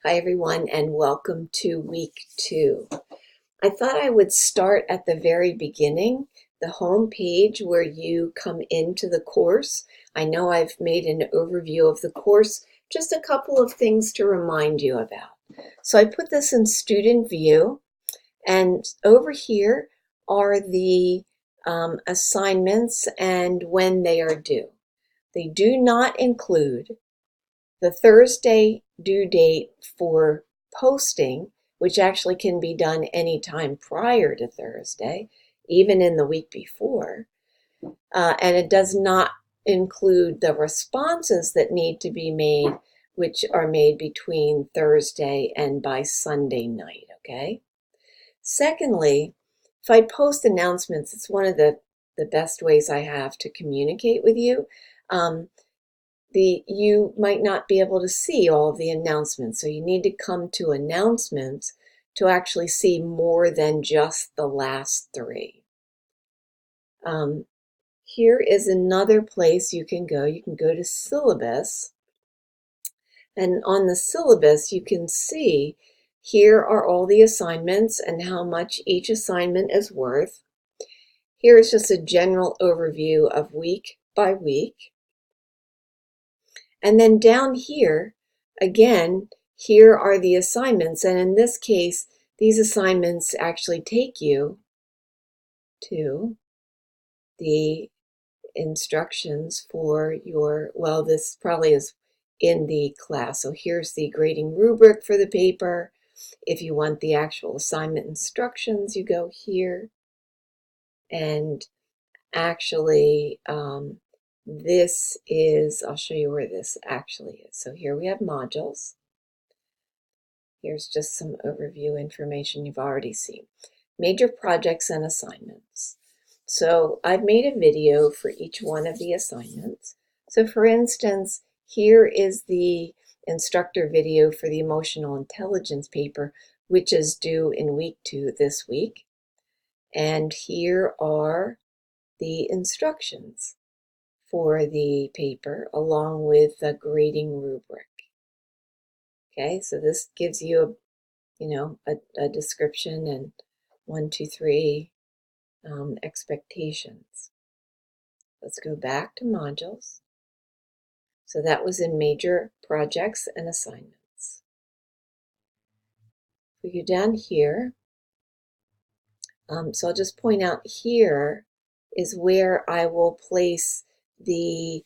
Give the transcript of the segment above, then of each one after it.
Hi everyone and welcome to week 2. I thought I would start at the very beginning, the home page where you come into the course. I know I've made an overview of the course, just a couple of things to remind you about. So I put this in student view, and over here are the assignments and when they are due. They do not include the Thursday due date for posting, which actually can be done anytime prior to Thursday, even in the week before. And it does not include the responses that need to be made, which are made between Thursday and by Sunday night, okay? Secondly, if I post announcements, it's one of the best ways I have to communicate with you. You might not be able to see all of the announcements, so you need to come to announcements to actually see more than just the last 3. Here is another place you can go. You can go to syllabus, and on the syllabus you can see here are all the assignments and how much each assignment is worth. Here is just a general overview of week by week. And then down here, again, here are the assignments. And in this case, these assignments actually take you to the instructions for your, well, this probably is in the class. So here's the grading rubric for the paper. If you want the actual assignment instructions, you go here. And actually, this is, I'll show you where this actually is. So here we have modules. Here's just some overview information you've already seen. Major projects and assignments. So I've made a video for each one of the assignments. So for instance, here is the instructor video for the emotional intelligence paper, which is due in week 2 this week. And here are the instructions for the paper along with the grading rubric. Okay, so this gives you a description and 1, 2, 3 expectations. Let's go back to modules. So that was in major projects and assignments. If we go down here, so I'll just point out here is where I will place the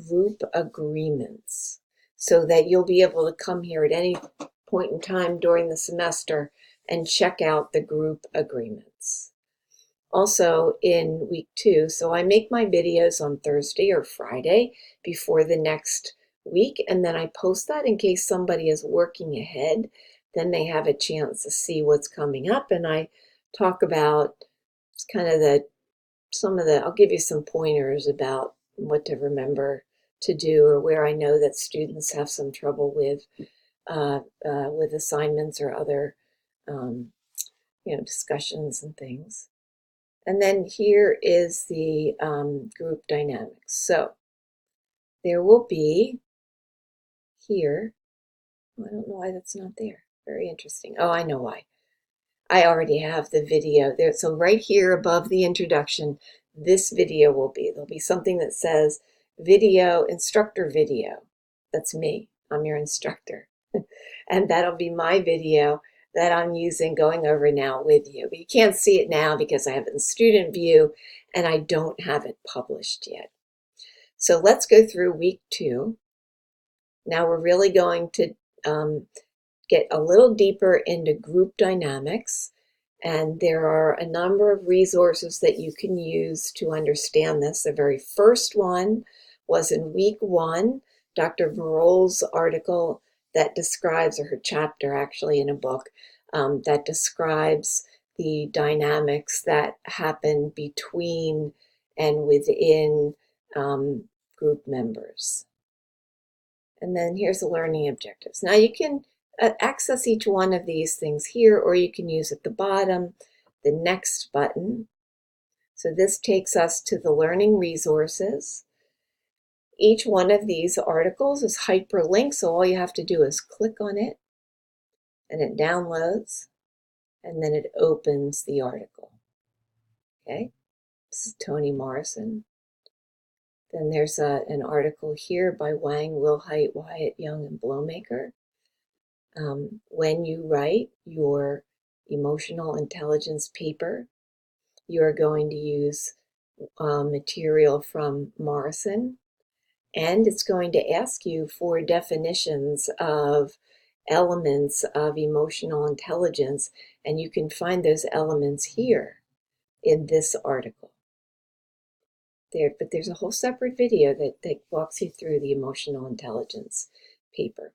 group agreements so that you'll be able to come here at any point in time during the semester and check out the group agreements. Also in week 2, so I make my videos on Thursday or Friday before the next week, and then I post that in case somebody is working ahead. Then they have a chance to see what's coming up, and I talk about kind of I'll give you some pointers about what to remember to do, or where I know that students have some trouble with assignments or other discussions and things. And then here is the group dynamics. So there will be here, I don't know why that's not there. Very interesting. Oh, I know why. I already have the video there. So right here above the introduction, this video will be. There'll be something that says video, instructor video. That's me. I'm your instructor. And that'll be my video that I'm using going over now with you. But you can't see it now because I have it in student view and I don't have it published yet. So let's go through week 2. Now we're really going to get a little deeper into group dynamics, and there are a number of resources that you can use to understand this. The very first one was in week 1, Dr. Varol's article that describes, or her chapter actually in a book, that describes the dynamics that happen between and within group members. And then here's the learning objectives. Now you can access each one of these things here, or you can use at the bottom the next button. So this takes us to the learning resources. Each one of these articles is hyperlinked, so all you have to do is click on it and it downloads and then it opens the article. Okay, this is Toni Morrison. Then there's an article here by Wang, Wilhite, Wyatt, Young, and Blowmaker. When you write your emotional intelligence paper, you are going to use material from Morrison, and it's going to ask you for definitions of elements of emotional intelligence, and you can find those elements here in this article. But there's a whole separate video that walks you through the emotional intelligence paper.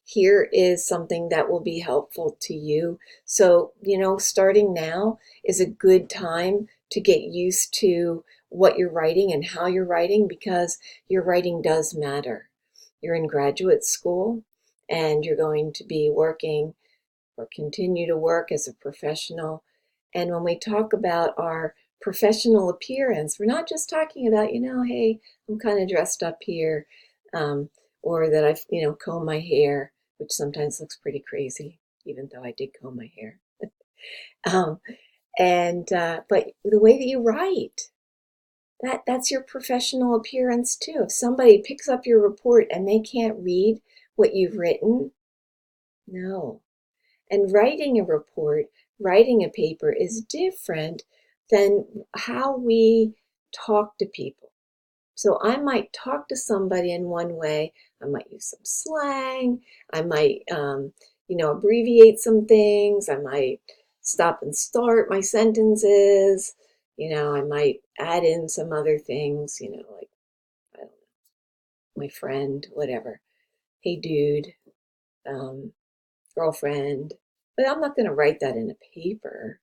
Here is something that will be helpful to you. So, starting now is a good time to get used to what you're writing and how you're writing, because your writing does matter. You're in graduate school and you're going to be working or continue to work as a professional. And when we talk about our professional appearance, we're not just talking about, hey, I'm kind of dressed up here, or that I've, combed my hair, which sometimes looks pretty crazy, even though I did comb my hair. But the way that you write, that's your professional appearance too. If somebody picks up your report and they can't read what you've written, no. And writing a report, writing a paper is different than how we talk to people. So I might talk to somebody in one way. I might use some slang. I might, abbreviate some things. I might stop and start my sentences. I might add in some other things, like, I don't know, my friend, whatever. Hey, dude, girlfriend. But I'm not going to write that in a paper.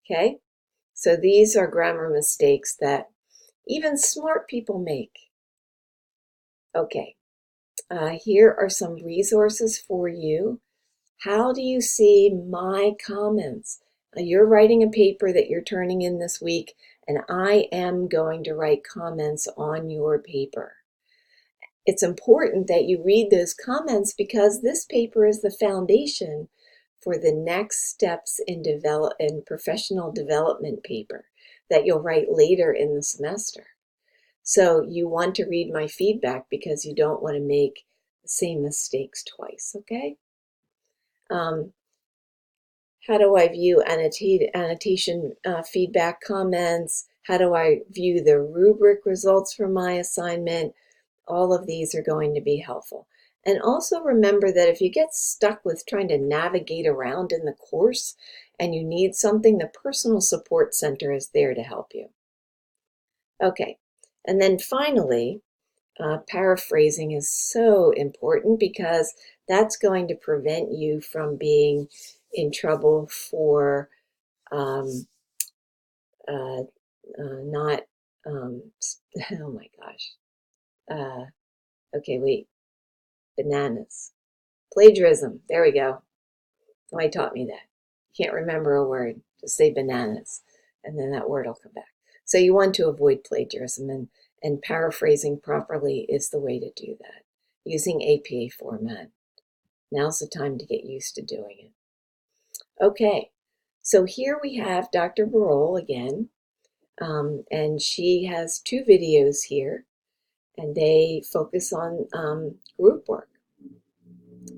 Okay? So these are grammar mistakes that even smart people make. Okay, here are some resources for you. How do you see my comments? You're writing a paper that you're turning in this week, and I am going to write comments on your paper. It's important that you read those comments because this paper is the foundation for the next steps in professional development paper that you'll write later in the semester. So you want to read my feedback because you don't want to make the same mistakes twice, okay? How do I view annotation feedback comments? How do I view the rubric results from my assignment? All of these are going to be helpful. And also remember that if you get stuck with trying to navigate around in the course and you need something, the Personal Support Center is there to help you. Okay, and then finally, paraphrasing is so important because that's going to prevent you from being in trouble for not, oh my gosh. Okay, wait, bananas. Plagiarism, there we go. Somebody taught me that. You can't remember a word, just say bananas, and then that word will come back. So you want to avoid plagiarism, and paraphrasing properly is the way to do that, using APA format. Now's the time to get used to doing it. Okay, so here we have Dr. Barol again, and she has two videos here, and they focus on group work.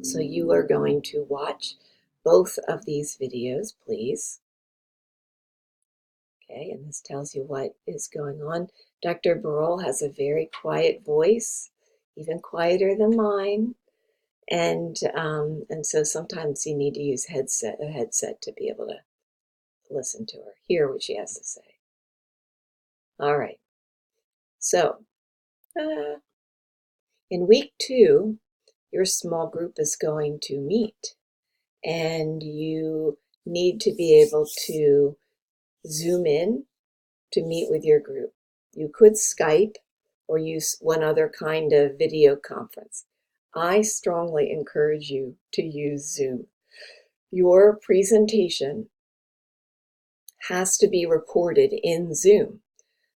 So you are going to watch both of these videos, please. Okay, and this tells you what is going on. Dr. Barol has a very quiet voice, even quieter than mine. And so sometimes you need to use a headset to be able to listen to her, hear what she has to say. All right. So in week 2, your small group is going to meet, and you need to be able to Zoom in to meet with your group. You could Skype or use one other kind of video conference. I strongly encourage you to use Zoom. Your presentation has to be recorded in Zoom.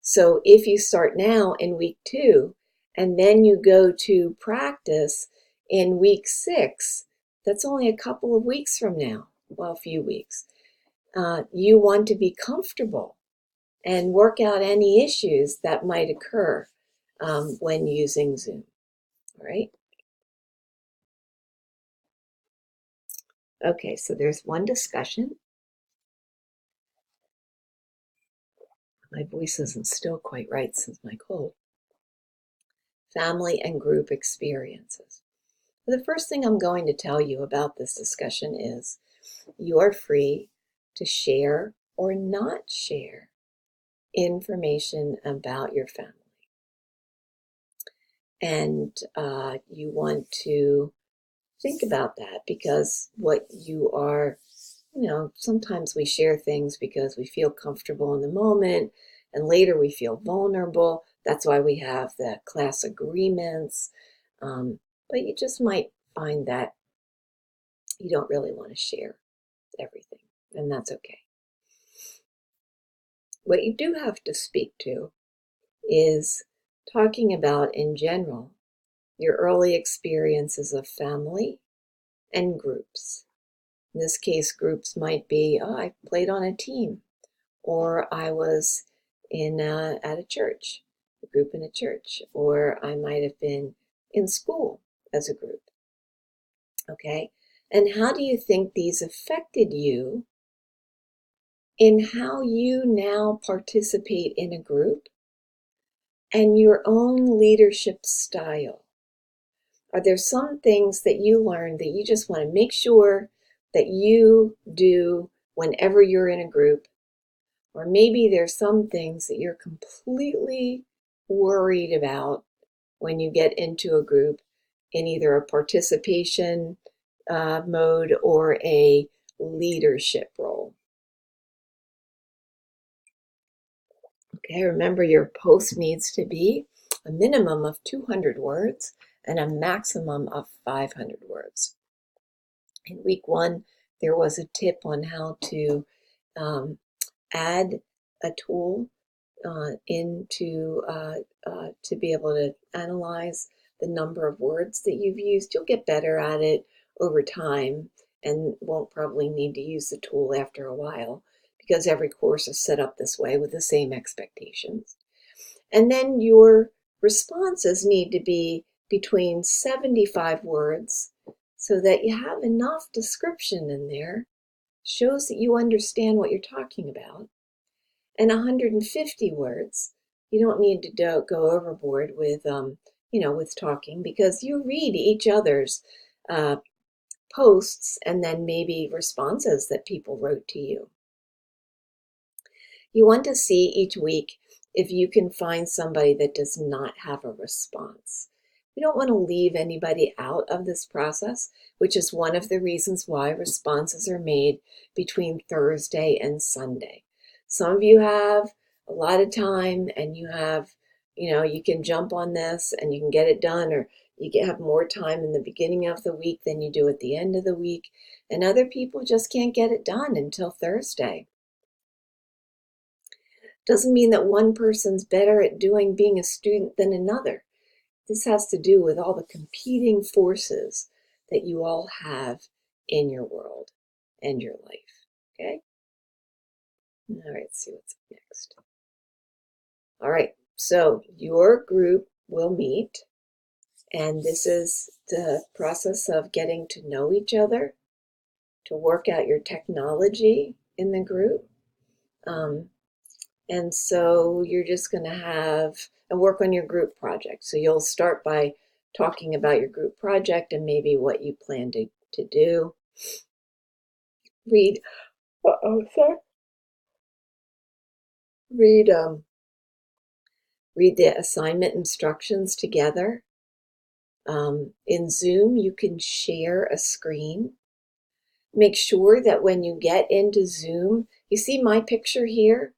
So if you start now in week 2, and then you go to practice in week 6, that's only a couple of weeks from now, well, a few weeks. You want to be comfortable and work out any issues that might occur when using Zoom, all right? Okay, so there's one discussion. My voice isn't still quite right since my cold. Family and group experiences. The first thing I'm going to tell you about this discussion is you are free to share or not share information about your family. And you want to think about that, because what you are, sometimes we share things because we feel comfortable in the moment, and later we feel vulnerable. That's why we have the class agreements. But you just might find that you don't really want to share everything, and that's okay. What you do have to speak to is talking about, in general, your early experiences of family and groups. In this case, groups might be, I played on a team, or I was at a church, a group in a church, or I might have been in school as a group. Okay? And how do you think these affected you in how you now participate in a group and your own leadership style? Are there some things that you learned that you just want to make sure that you do whenever you're in a group? Or maybe there's some things that you're completely worried about when you get into a group in either a participation mode or a leadership role. Okay, remember your post needs to be a minimum of 200 words and a maximum of 500 words. In week 1, there was a tip on how to add a tool to be able to analyze the number of words that you've used. You'll get better at it over time and won't probably need to use the tool after a while, because every course is set up this way with the same expectations. And then your responses need to be between 75 words so that you have enough description in there, shows that you understand what you're talking about, and 150 words. You don't need to go overboard with, with talking, because you read each other's posts and then maybe responses that people wrote to you. You want to see each week if you can find somebody that does not have a response. We don't want to leave anybody out of this process, which is one of the reasons why responses are made between Thursday and Sunday. Some of you have a lot of time and you have, you can jump on this and you can get it done, or you have more time in the beginning of the week than you do at the end of the week. And other people just can't get it done until Thursday. Doesn't mean that one person's better at being a student than another. This has to do with all the competing forces that you all have in your world and your life. Okay? All right, let's see what's up next. All right, so your group will meet, and this is the process of getting to know each other, to work out your technology in the group. And so you're just going to have and work on your group project. So you'll start by talking about your group project and maybe what you plan to do. Read, read, read the assignment instructions together. In Zoom, you can share a screen. Make sure that when you get into Zoom, you see my picture here?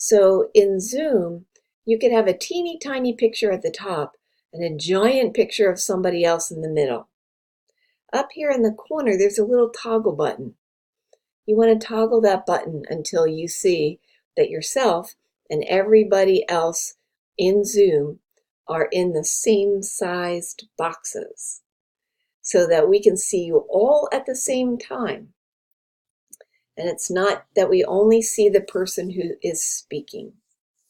So in Zoom, you could have a teeny tiny picture at the top and a giant picture of somebody else in the middle. Up here in the corner, there's a little toggle button. You want to toggle that button until you see that yourself and everybody else in Zoom are in the same sized boxes so that we can see you all at the same time. And it's not that we only see the person who is speaking.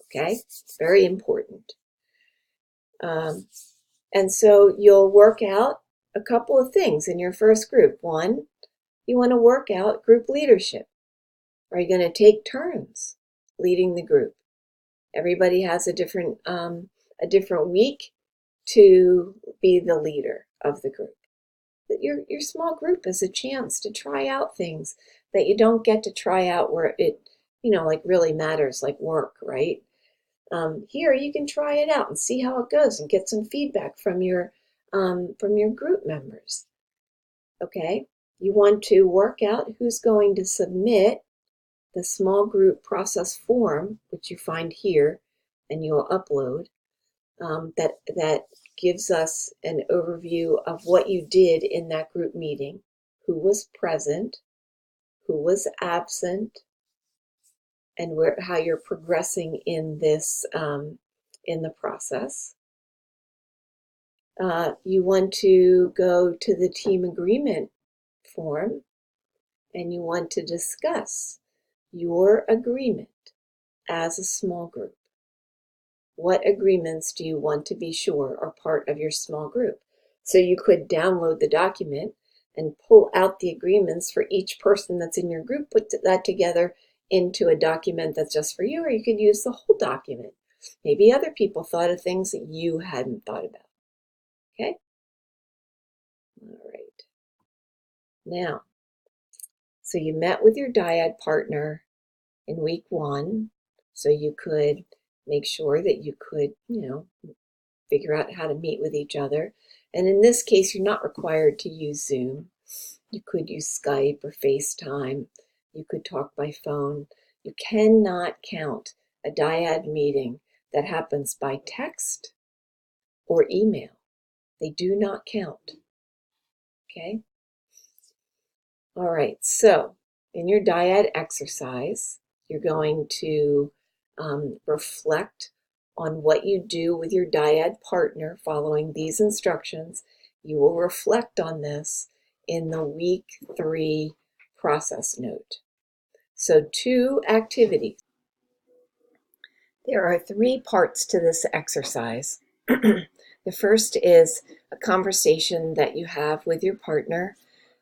Okay, very important. And so you'll work out a couple of things in your first group. One, you want to work out group leadership. Are you going to take turns leading the group? Everybody has a different week to be the leader of the group. Your small group is a chance to try out things that you don't get to try out where it, like really matters, like work, right? Here you can try it out and see how it goes and get some feedback from your group members. Okay, you want to work out who's going to submit the small group process form, which you find here, and you'll upload. That gives us an overview of what you did in that group meeting, who was present, who was absent, and how you're progressing in this in the process. You want to go to the team agreement form, and you want to discuss your agreement as a small group. What agreements do you want to be sure are part of your small group? So you could download the document and pull out the agreements for each person that's in your group, put that together into a document that's just for you, or you could use the whole document. Maybe other people thought of things that you hadn't thought about. Okay? All right. Now, so you met with your dyad partner in week 1, so you could make sure that you could, figure out how to meet with each other. And in this case, you're not required to use Zoom. You could use Skype or FaceTime. You could talk by phone. You cannot count a dyad meeting that happens by text or email. They do not count. Okay? All right, so in your dyad exercise, you're going to reflect on what you do with your dyad partner following these instructions. You will reflect on this in the week 3 process note. So 2 activities. There are 3 parts to this exercise. The first is a conversation that you have with your partner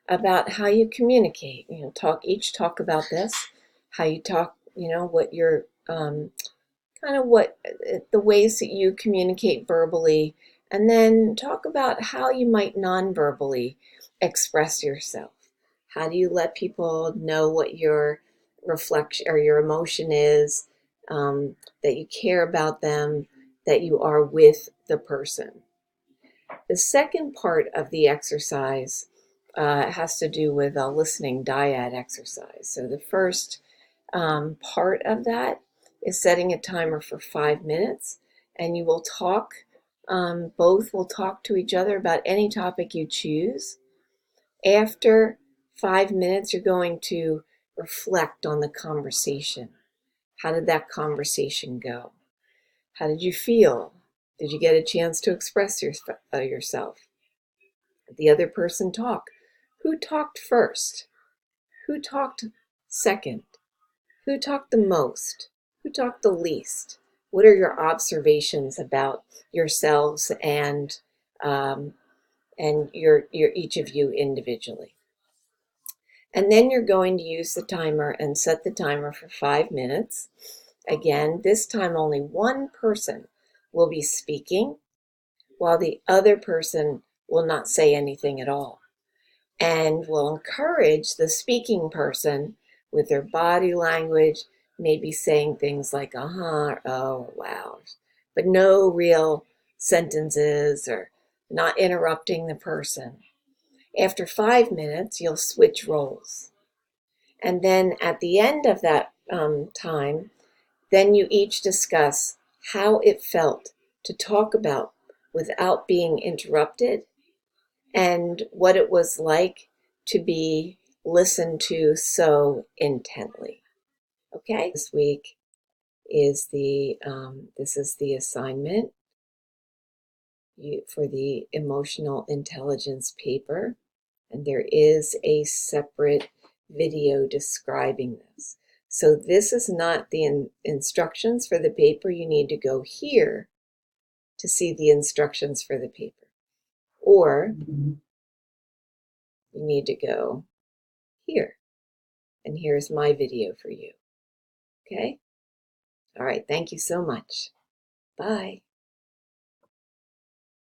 about how you communicate. Talk about this, how you talk, what your what the ways that you communicate verbally, and then talk about how you might non-verbally express yourself. How do you let people know what your reflection or your emotion is, that you care about them, that you are with the person. The second part of the exercise has to do with a listening dyad exercise. So the first part of that is setting a timer for 5 minutes, and you will talk, both will talk to each other about any topic you choose. After 5 minutes, you're going to reflect on the conversation. How did that conversation go? How did you feel? Did you get a chance to express yourself? Did the other person talk? Who talked first? Who talked second? Who talked the most? Who talked the least? What are your observations about yourselves and your each of you individually? And then you're going to use the timer and set the timer for 5 minutes. Again, this time only one person will be speaking, while the other person will not say anything at all. And will encourage the speaking person with their body language, maybe saying things like, or oh, wow, but no real sentences or not interrupting the person. After 5 minutes, you'll switch roles. And then at the end of that time, then you each discuss how it felt to talk about without being interrupted and what it was like to be listened to so intently. Okay, this week is this is the assignment for the emotional intelligence paper, and there is a separate video describing this. So this is not the instructions for the paper. You need to go here to see the instructions for the paper. Or you need to go here, and here's my video for you. Okay? All right, thank you so much. Bye.